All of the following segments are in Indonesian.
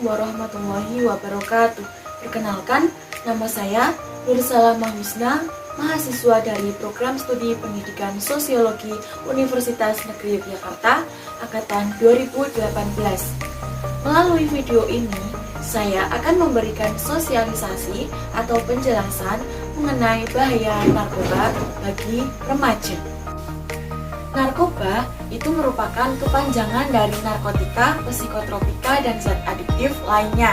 warahmatullahi wabarakatuh. Perkenalkan, nama saya Nur Salamah Husna, mahasiswa dari Program Studi Pendidikan Sosiologi Universitas Negeri Yogyakarta, Angkatan 2018. Melalui video ini, saya akan memberikan sosialisasi atau penjelasan mengenai bahaya narkoba bagi remaja. Narkoba itu merupakan kepanjangan dari narkotika, psikotropika, dan zat adiktif lainnya.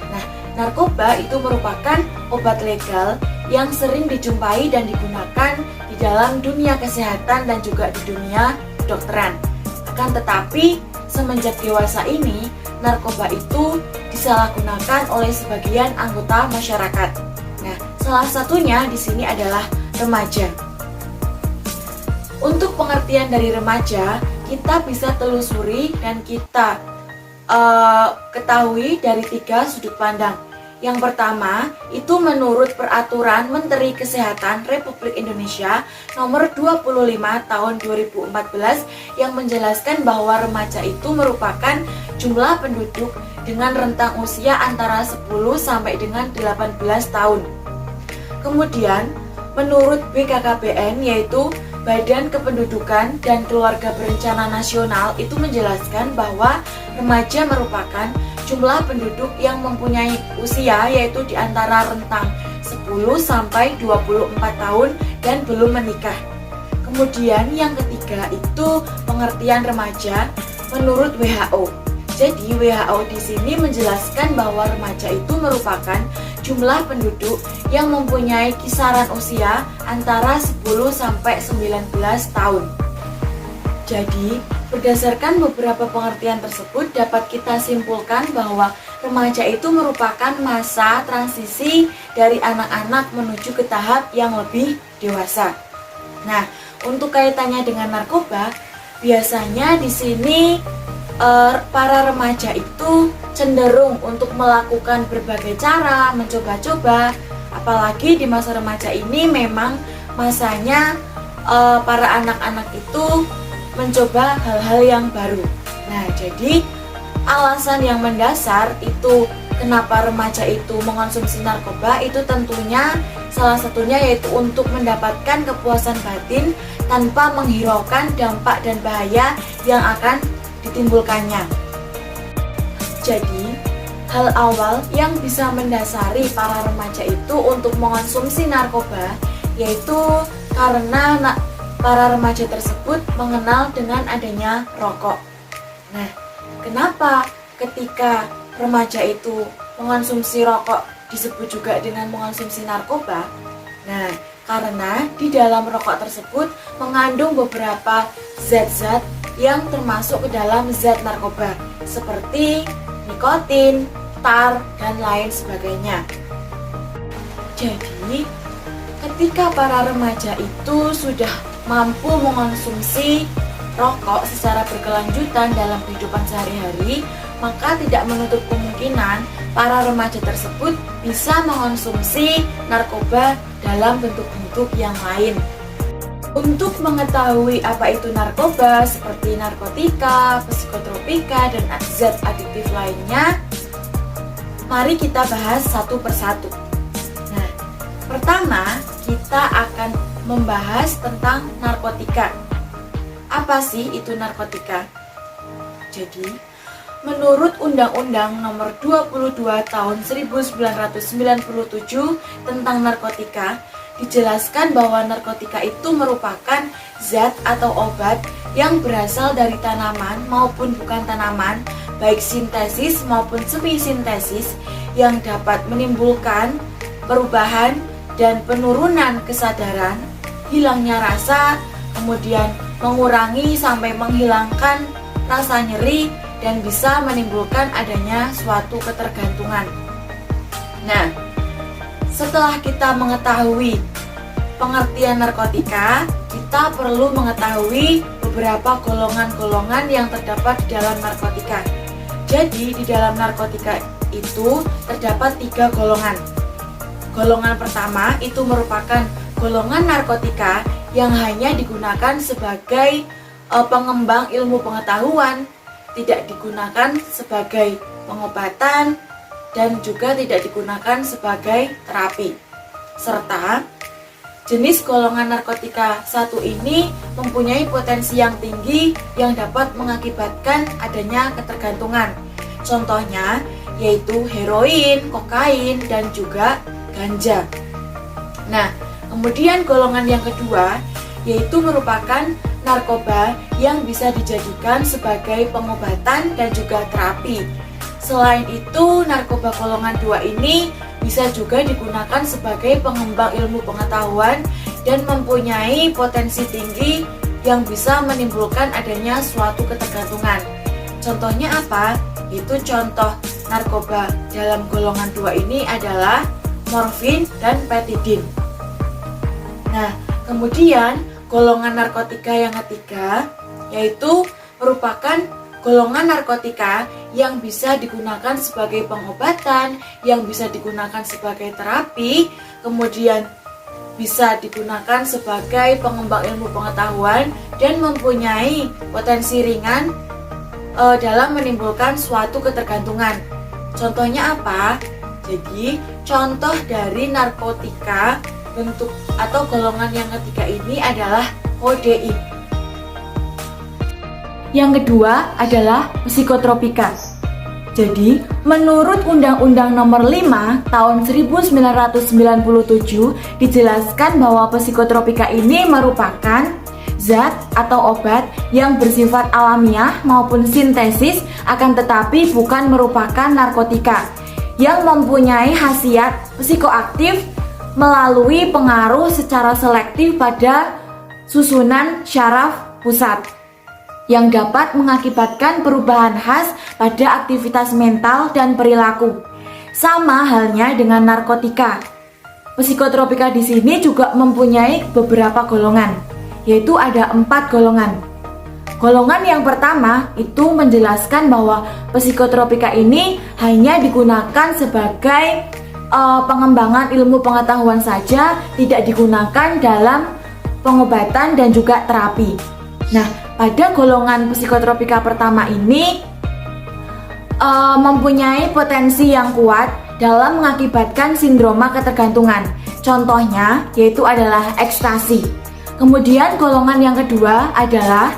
Nah, narkoba itu merupakan obat legal yang sering dijumpai dan digunakan di dalam dunia kesehatan dan juga di dunia kedokteran. Akan tetapi, semenjak dewasa ini, narkoba itu disalahgunakan oleh sebagian anggota masyarakat. Nah, salah satunya di sini adalah remaja. Untuk pengertian dari remaja, kita bisa telusuri dan kita ketahui dari 3 sudut pandang. Yang pertama, itu menurut Peraturan Menteri Kesehatan Republik Indonesia Nomor 25 Tahun 2014 yang menjelaskan bahwa remaja itu merupakan jumlah penduduk dengan rentang usia antara 10 sampai dengan 18 tahun. Kemudian, menurut BKKBN yaitu Badan Kependudukan dan Keluarga Berencana Nasional itu menjelaskan bahwa remaja merupakan jumlah penduduk yang mempunyai usia yaitu di antara rentang 10 sampai 24 tahun dan belum menikah. Kemudian yang ketiga itu pengertian remaja menurut WHO. Jadi WHO di sini menjelaskan bahwa remaja itu merupakan jumlah penduduk yang mempunyai kisaran usia antara 10 sampai 19 tahun. Jadi, berdasarkan beberapa pengertian tersebut dapat kita simpulkan bahwa remaja itu merupakan masa transisi dari anak-anak menuju ke tahap yang lebih dewasa. Nah, untuk kaitannya dengan narkoba, biasanya di sini para remaja itu cenderung untuk melakukan berbagai cara, mencoba-coba. Apalagi di masa remaja ini memang masanya para anak-anak itu mencoba hal-hal yang baru. Nah, jadi alasan yang mendasar itu kenapa remaja itu mengonsumsi narkoba itu tentunya salah satunya yaitu untuk mendapatkan kepuasan batin tanpa menghiraukan dampak dan bahaya yang akan ditimbulkannya. Jadi, hal awal yang bisa mendasari para remaja itu untuk mengonsumsi narkoba yaitu karena para remaja tersebut mengenal dengan adanya rokok. Nah, kenapa ketika remaja itu mengonsumsi rokok disebut juga dengan mengonsumsi narkoba? Nah, karena di dalam rokok tersebut mengandung beberapa zat-zat yang termasuk ke dalam zat narkoba seperti nikotin, tar, dan lain sebagainya. Jadi, ketika para remaja itu sudah mampu mengonsumsi rokok secara berkelanjutan dalam kehidupan sehari-hari, maka tidak menutup kemungkinan para remaja tersebut bisa mengonsumsi narkoba dalam bentuk-bentuk yang lain. Untuk mengetahui apa itu narkoba seperti narkotika, psikotropika, dan zat adiktif lainnya, mari kita bahas satu persatu. Nah, pertama kita akan membahas tentang narkotika. Apa sih itu narkotika? Jadi, menurut Undang-Undang Nomor 22 Tahun 1997 tentang narkotika, dijelaskan bahwa narkotika itu merupakan zat atau obat yang berasal dari tanaman maupun bukan tanaman, baik sintesis maupun semi-sintesis, yang dapat menimbulkan perubahan dan penurunan kesadaran, hilangnya rasa, kemudian mengurangi sampai menghilangkan rasa nyeri, dan bisa menimbulkan adanya suatu ketergantungan. Nah, setelah kita mengetahui pengertian narkotika, kita perlu mengetahui beberapa golongan-golongan yang terdapat di dalam narkotika. Jadi, di dalam narkotika itu terdapat 3 golongan. Golongan pertama itu merupakan golongan narkotika yang hanya digunakan sebagai pengembang ilmu pengetahuan, tidak digunakan sebagai pengobatan, dan juga tidak digunakan sebagai terapi. Serta jenis golongan narkotika satu ini mempunyai potensi yang tinggi yang dapat mengakibatkan adanya ketergantungan. Contohnya yaitu heroin, kokain, dan juga ganja. Nah, kemudian golongan yang kedua yaitu merupakan narkoba yang bisa dijadikan sebagai pengobatan dan juga terapi. Selain itu, narkoba golongan 2 ini bisa juga digunakan sebagai pengembang ilmu pengetahuan dan mempunyai potensi tinggi yang bisa menimbulkan adanya suatu ketergantungan. Contohnya apa? Itu contoh narkoba dalam golongan 2 ini adalah morfin dan petidin. Nah, kemudian golongan narkotika yang ketiga yaitu merupakan golongan narkotika yang bisa digunakan sebagai pengobatan, yang bisa digunakan sebagai terapi, kemudian bisa digunakan sebagai pengembang ilmu pengetahuan dan mempunyai potensi ringan dalam menimbulkan suatu ketergantungan. Contohnya apa? Jadi, contoh dari narkotika bentuk atau golongan yang ketiga ini adalah kodein. Yang kedua adalah psikotropika. Jadi, menurut Undang-Undang Nomor 5 Tahun 1997 dijelaskan bahwa psikotropika ini merupakan zat atau obat yang bersifat alamiah maupun sintesis akan tetapi bukan merupakan narkotika yang mempunyai khasiat psikoaktif melalui pengaruh secara selektif pada susunan syaraf pusat yang dapat mengakibatkan perubahan khas pada aktivitas mental dan perilaku. Sama halnya dengan narkotika. Psikotropika di sini juga mempunyai beberapa golongan, yaitu ada 4 golongan. Golongan yang pertama itu menjelaskan bahwa psikotropika ini hanya digunakan sebagai pengembangan ilmu pengetahuan saja, tidak digunakan dalam pengobatan dan juga terapi. Nah, pada golongan psikotropika pertama ini mempunyai potensi yang kuat dalam mengakibatkan sindroma ketergantungan. Contohnya yaitu adalah ekstasi. Kemudian golongan yang kedua adalah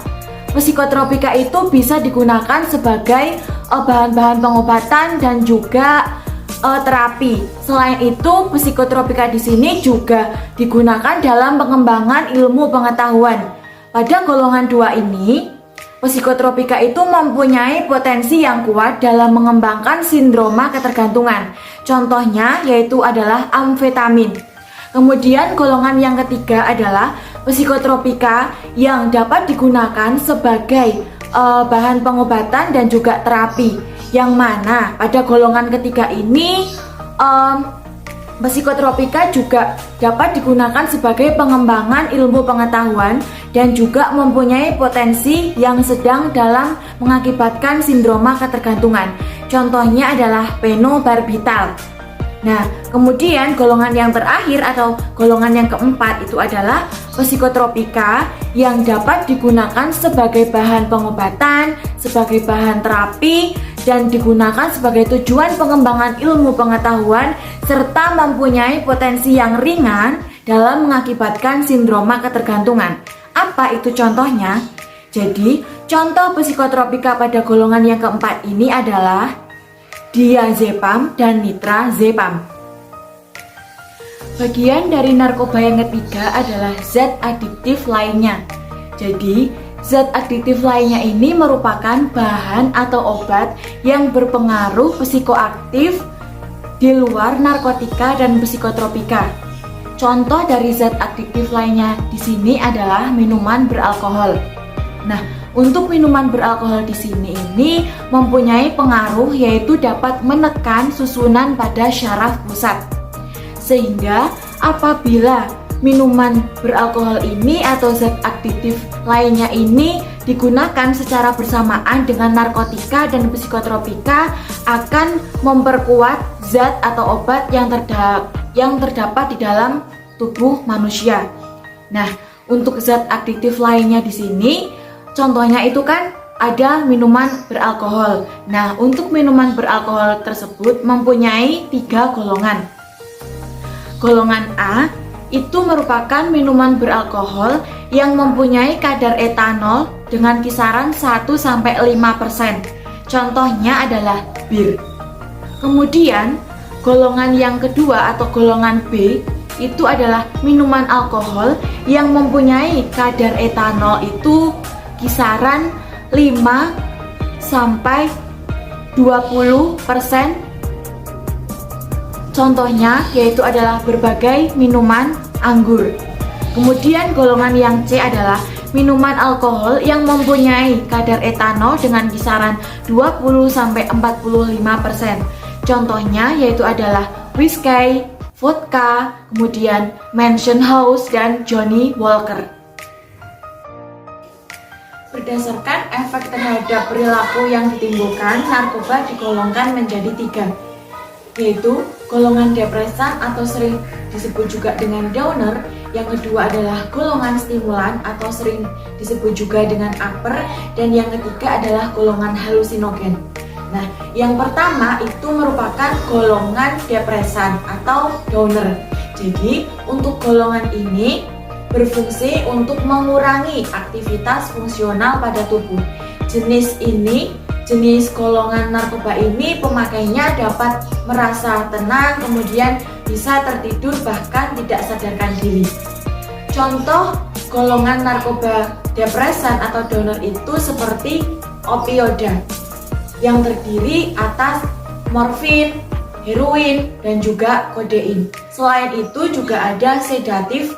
psikotropika itu bisa digunakan sebagai bahan-bahan pengobatan dan juga terapi. Selain itu, psikotropika di sini juga digunakan dalam pengembangan ilmu pengetahuan. Pada golongan 2 ini, psikotropika itu mempunyai potensi yang kuat dalam mengembangkan sindroma ketergantungan. Contohnya yaitu adalah amfetamin. Kemudian golongan yang ketiga adalah psikotropika yang dapat digunakan sebagai bahan pengobatan dan juga terapi. Yang mana pada golongan ketiga ini psikotropika juga dapat digunakan sebagai pengembangan ilmu pengetahuan dan juga mempunyai potensi yang sedang dalam mengakibatkan sindroma ketergantungan. Contohnya adalah phenobarbital. Nah, kemudian golongan yang terakhir atau golongan yang keempat itu adalah psikotropika yang dapat digunakan sebagai bahan pengobatan, sebagai bahan terapi, dan digunakan sebagai tujuan pengembangan ilmu pengetahuan serta mempunyai potensi yang ringan dalam mengakibatkan sindroma ketergantungan. Apa itu contohnya? Jadi, contoh psikotropika pada golongan yang keempat ini adalah diazepam dan nitrazepam. Bagian dari narkoba yang ketiga adalah zat adiktif lainnya. Jadi, zat adiktif lainnya ini merupakan bahan atau obat yang berpengaruh psikoaktif di luar narkotika dan psikotropika. Contoh dari zat adiktif lainnya di sini adalah minuman beralkohol. Nah, untuk minuman beralkohol di sini ini mempunyai pengaruh yaitu dapat menekan susunan pada syaraf pusat. Sehingga apabila minuman beralkohol ini atau zat adiktif lainnya ini digunakan secara bersamaan dengan narkotika dan psikotropika akan memperkuat zat atau obat yang terdapat di dalam tubuh manusia. Nah, untuk zat adiktif lainnya di sini contohnya itu kan ada minuman beralkohol. Nah, untuk minuman beralkohol tersebut mempunyai 3 golongan. Golongan A itu merupakan minuman beralkohol yang mempunyai kadar etanol dengan kisaran 1-5%. Contohnya adalah bir. Kemudian, golongan yang kedua atau golongan B itu adalah minuman alkohol yang mempunyai kadar etanol itu kisaran 5-20%. Contohnya yaitu adalah berbagai minuman anggur. Kemudian golongan yang C adalah minuman alkohol yang mempunyai kadar etanol dengan kisaran 20-45%. Contohnya yaitu adalah whisky, vodka, kemudian Mansion House, dan Johnny Walker. Berdasarkan efek terhadap perilaku yang ditimbulkan, narkoba digolongkan menjadi 3, yaitu golongan depresan atau sering disebut juga dengan downer, yang kedua adalah golongan stimulan atau sering disebut juga dengan upper, dan yang ketiga adalah golongan halusinogen. Nah, yang pertama itu merupakan golongan depresan atau downer. Jadi, untuk golongan ini berfungsi untuk mengurangi aktivitas fungsional pada tubuh. Jenis golongan narkoba ini pemakainya dapat merasa tenang, kemudian bisa tertidur bahkan tidak sadarkan diri. Contoh golongan narkoba depresan atau downer itu seperti opioida yang terdiri atas morfin, heroin, dan juga kodein. Selain itu juga ada sedatif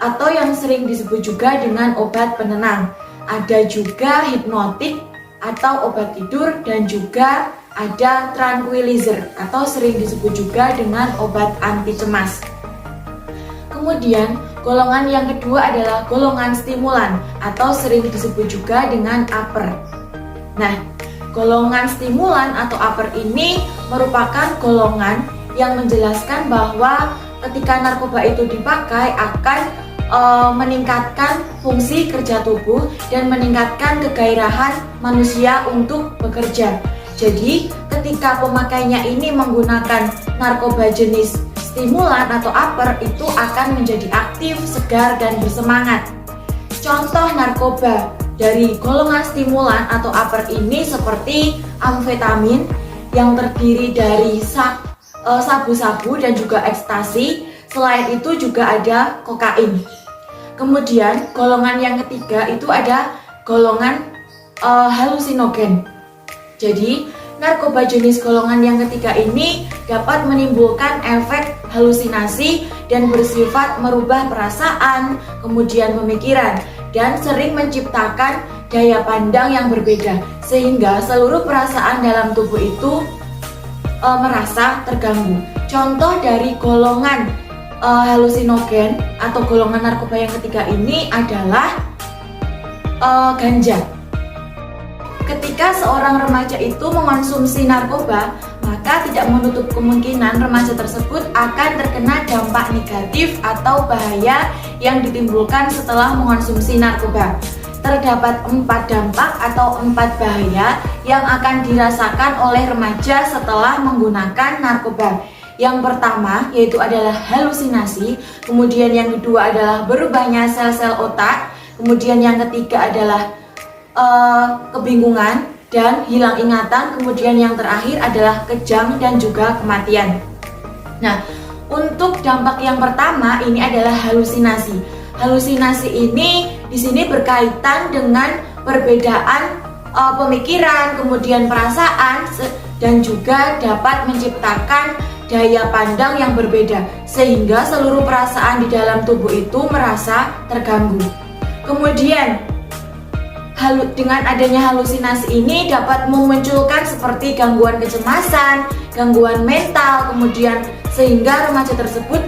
atau yang sering disebut juga dengan obat penenang. Ada juga hipnotik atau obat tidur, dan juga ada tranquilizer atau sering disebut juga dengan obat anti cemas. Kemudian golongan yang kedua adalah golongan stimulan atau sering disebut juga dengan upper. Nah, golongan stimulan atau upper ini merupakan golongan yang menjelaskan bahwa ketika narkoba itu dipakai akan meningkatkan fungsi kerja tubuh dan meningkatkan kegairahan manusia untuk bekerja. Jadi, ketika pemakainya ini menggunakan narkoba jenis stimulan atau upper, itu akan menjadi aktif, segar, dan bersemangat. Contoh narkoba dari golongan stimulan atau upper ini seperti amfetamin yang terdiri dari sabu-sabu dan juga ekstasi. Selain itu juga ada kokain. Kemudian golongan yang ketiga itu ada golongan halusinogen. Jadi narkoba jenis golongan yang ketiga ini dapat menimbulkan efek halusinasi dan bersifat merubah perasaan, kemudian pemikiran, dan sering menciptakan daya pandang yang berbeda, sehingga seluruh perasaan dalam tubuh itu merasa terganggu. Contoh dari golongan halusinogen atau golongan narkoba yang ketiga ini adalah ganja. Ketika seorang remaja itu mengonsumsi narkoba, maka tidak menutup kemungkinan remaja tersebut akan terkena dampak negatif atau bahaya yang ditimbulkan setelah mengonsumsi narkoba. Terdapat 4 dampak atau 4 bahaya yang akan dirasakan oleh remaja setelah menggunakan narkoba. Yang pertama yaitu adalah halusinasi, kemudian yang kedua adalah berubahnya sel-sel otak, kemudian yang ketiga adalah kebingungan dan hilang ingatan, kemudian yang terakhir adalah kejang dan juga kematian. Nah, untuk dampak yang pertama ini adalah halusinasi. Halusinasi ini di sini berkaitan dengan perbedaan pemikiran, kemudian perasaan, dan juga dapat menciptakan daya pandang yang berbeda, sehingga seluruh perasaan di dalam tubuh itu merasa terganggu. Kemudian dengan adanya halusinasi ini dapat memunculkan seperti gangguan kecemasan, gangguan mental, kemudian sehingga remaja tersebut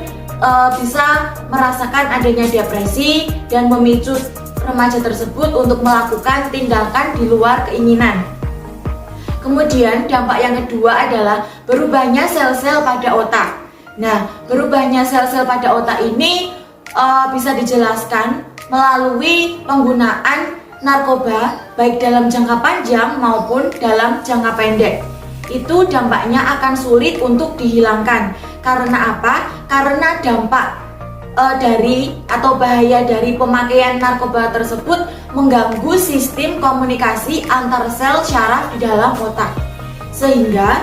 bisa merasakan adanya depresi dan memicu remaja tersebut untuk melakukan tindakan di luar keinginan. Kemudian dampak yang kedua adalah berubahnya sel-sel pada otak. Nah, berubahnya sel-sel pada otak ini bisa dijelaskan melalui penggunaan narkoba baik dalam jangka panjang maupun dalam jangka pendek. Itu dampaknya akan sulit untuk dihilangkan. Karena apa? Karena dampak dari atau bahaya dari pemakaian narkoba tersebut mengganggu sistem komunikasi antar sel syaraf di dalam otak. Sehingga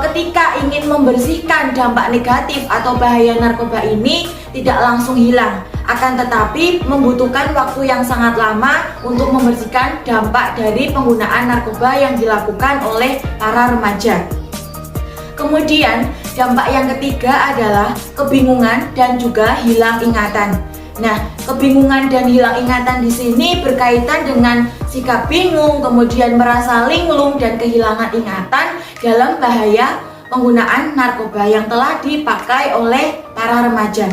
ketika ingin membersihkan dampak negatif atau bahaya narkoba ini tidak langsung hilang, akan tetapi membutuhkan waktu yang sangat lama untuk membersihkan dampak dari penggunaan narkoba yang dilakukan oleh para remaja. Kemudian dampak yang ketiga adalah kebingungan dan juga hilang ingatan. Nah, kebingungan dan hilang ingatan di sini berkaitan dengan sikap bingung, kemudian merasa linglung dan kehilangan ingatan dalam bahaya penggunaan narkoba yang telah dipakai oleh para remaja.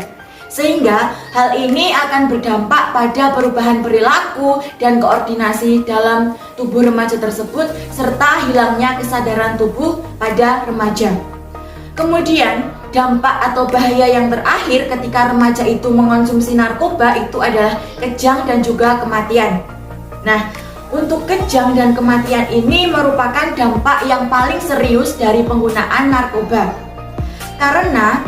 Sehingga hal ini akan berdampak pada perubahan perilaku dan koordinasi dalam tubuh remaja tersebut serta hilangnya kesadaran tubuh pada remaja. Kemudian dampak atau bahaya yang terakhir ketika remaja itu mengonsumsi narkoba itu adalah kejang dan juga kematian. Nah, untuk kejang dan kematian ini merupakan dampak yang paling serius dari penggunaan narkoba. Karena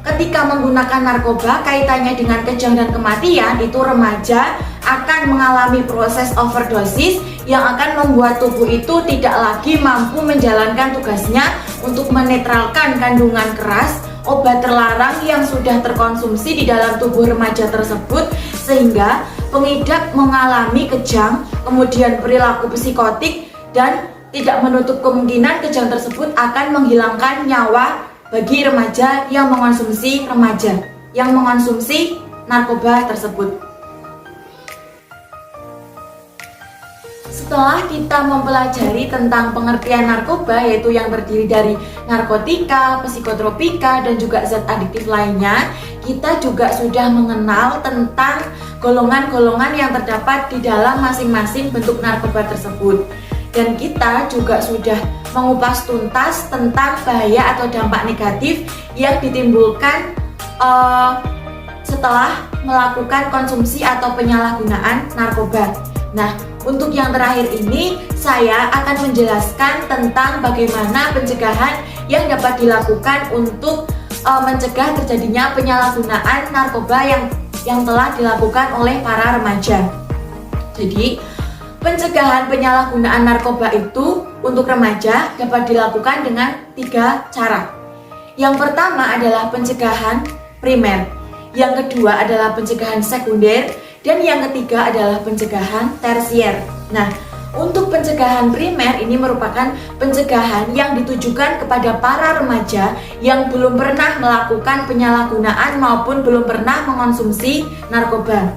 ketika menggunakan narkoba kaitannya dengan kejang dan kematian, itu remaja akan mengalami proses overdosis yang akan membuat tubuh itu tidak lagi mampu menjalankan tugasnya untuk menetralkan kandungan keras obat terlarang yang sudah terkonsumsi di dalam tubuh remaja tersebut, sehingga pengidap mengalami kejang, kemudian perilaku psikotik, dan tidak menutup kemungkinan kejang tersebut akan menghilangkan nyawa bagi remaja yang mengonsumsi narkoba tersebut. Setelah kita mempelajari tentang pengertian narkoba, yaitu yang terdiri dari narkotika, psikotropika, dan juga zat adiktif lainnya, kita juga sudah mengenal tentang golongan-golongan yang terdapat di dalam masing-masing bentuk narkoba tersebut. Dan kita juga sudah mengupas tuntas tentang bahaya atau dampak negatif yang ditimbulkan setelah melakukan konsumsi atau penyalahgunaan narkoba. Nah, untuk yang terakhir ini saya akan menjelaskan tentang bagaimana pencegahan yang dapat dilakukan untuk mencegah terjadinya penyalahgunaan narkoba yang telah dilakukan oleh para remaja. Jadi, pencegahan penyalahgunaan narkoba itu untuk remaja dapat dilakukan dengan 3 cara. Yang pertama adalah pencegahan primer, yang kedua adalah pencegahan sekunder, dan yang ketiga adalah pencegahan tersier. Nah, untuk pencegahan primer ini merupakan pencegahan yang ditujukan kepada para remaja yang belum pernah melakukan penyalahgunaan maupun belum pernah mengonsumsi narkoba.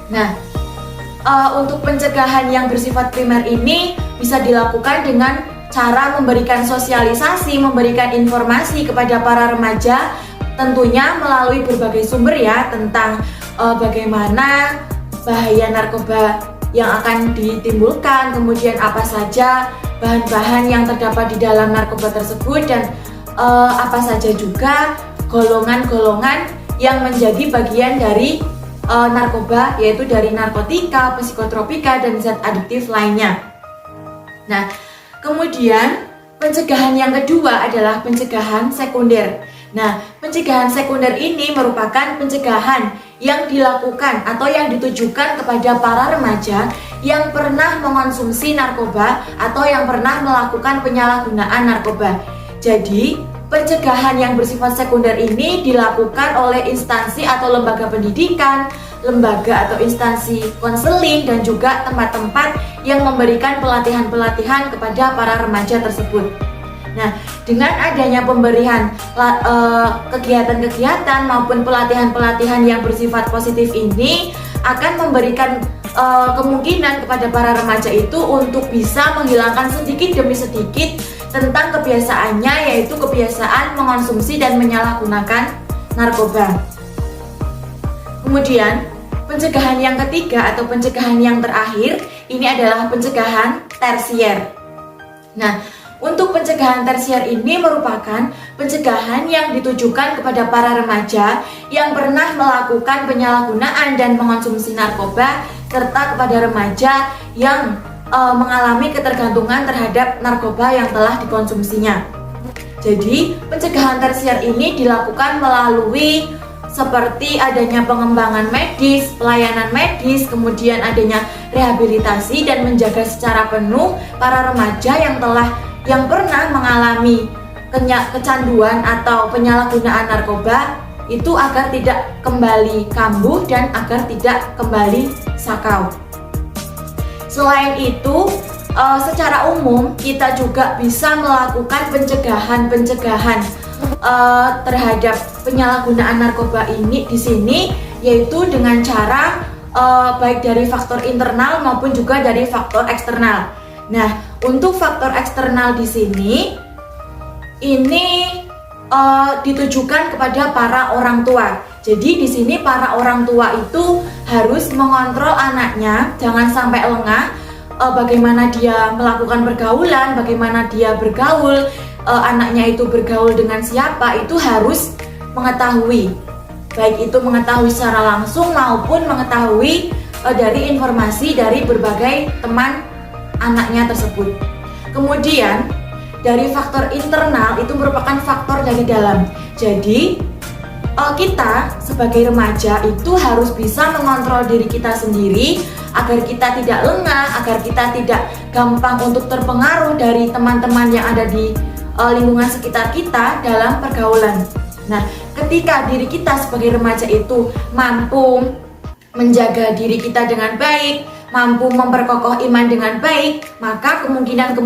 Nah, untuk pencegahan yang bersifat primer ini bisa dilakukan dengan cara memberikan sosialisasi, memberikan informasi kepada para remaja, tentunya melalui berbagai sumber ya, tentang bagaimana bahaya narkoba yang akan ditimbulkan, kemudian apa saja bahan-bahan yang terdapat di dalam narkoba tersebut, dan apa saja juga golongan-golongan yang menjadi bagian dari narkoba, yaitu dari narkotika, psikotropika, dan zat adiktif lainnya. Nah, kemudian pencegahan yang kedua adalah pencegahan sekunder. Nah, pencegahan sekunder ini merupakan pencegahan yang dilakukan atau yang ditujukan kepada para remaja yang pernah mengonsumsi narkoba atau yang pernah melakukan penyalahgunaan narkoba. Jadi, pencegahan yang bersifat sekunder ini dilakukan oleh instansi atau lembaga pendidikan, lembaga atau instansi konseling, dan juga tempat-tempat yang memberikan pelatihan-pelatihan kepada para remaja tersebut. Nah, dengan adanya pemberian kegiatan-kegiatan maupun pelatihan-pelatihan yang bersifat positif ini akan memberikan kemungkinan kepada para remaja itu untuk bisa menghilangkan sedikit demi sedikit tentang kebiasaannya, yaitu kebiasaan mengonsumsi dan menyalahgunakan narkoba. Kemudian, pencegahan yang ketiga atau pencegahan yang terakhir ini adalah pencegahan tersier. Nah, untuk pencegahan tersier ini merupakan pencegahan yang ditujukan kepada para remaja yang pernah melakukan penyalahgunaan dan mengonsumsi narkoba serta kepada remaja yang mengalami ketergantungan terhadap narkoba yang telah dikonsumsinya. Jadi, pencegahan tersier ini dilakukan melalui seperti adanya pengembangan medis, pelayanan medis, kemudian adanya rehabilitasi dan menjaga secara penuh para remaja yang pernah mengalami kecanduan atau penyalahgunaan narkoba itu agar tidak kembali kambuh dan agar tidak kembali sakau. Selain itu, secara umum kita juga bisa melakukan pencegahan terhadap penyalahgunaan narkoba ini di sini, yaitu dengan cara baik dari faktor internal maupun juga dari faktor eksternal. Nah, untuk faktor eksternal di sini ini ditujukan kepada para orang tua. Jadi di sini para orang tua itu harus mengontrol anaknya, jangan sampai lengah bagaimana dia melakukan pergaulan, bagaimana dia bergaul, anaknya itu bergaul dengan siapa, itu harus mengetahui. Baik itu mengetahui secara langsung maupun mengetahui dari informasi dari berbagai teman anaknya tersebut. Kemudian dari faktor internal itu merupakan faktor dari dalam. Jadi kita sebagai remaja itu harus bisa mengontrol diri kita sendiri agar kita tidak lengah, agar kita tidak gampang untuk terpengaruh dari teman-teman yang ada di lingkungan sekitar kita dalam pergaulan. Nah, ketika diri kita sebagai remaja itu mampu menjaga diri kita dengan baik, mampu memperkokoh iman dengan baik, maka kemungkinan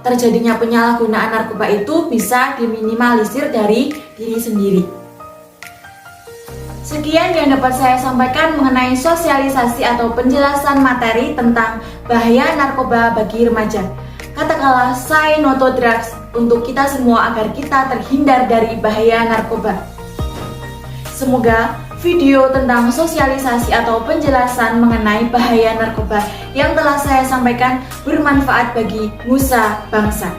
terjadinya penyalahgunaan narkoba itu bisa diminimalisir dari diri sendiri. Sekian yang dapat saya sampaikan mengenai sosialisasi atau penjelasan materi tentang bahaya narkoba bagi remaja. Katakanlah say no to drugs untuk kita semua agar kita terhindar dari bahaya narkoba. Semoga video tentang sosialisasi atau penjelasan mengenai bahaya narkoba yang telah saya sampaikan bermanfaat bagi nusa bangsa.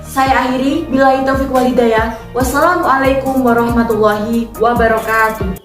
Saya akhiri, billahi taufiq wal hidayah. Wassalamualaikum warahmatullahi wabarakatuh.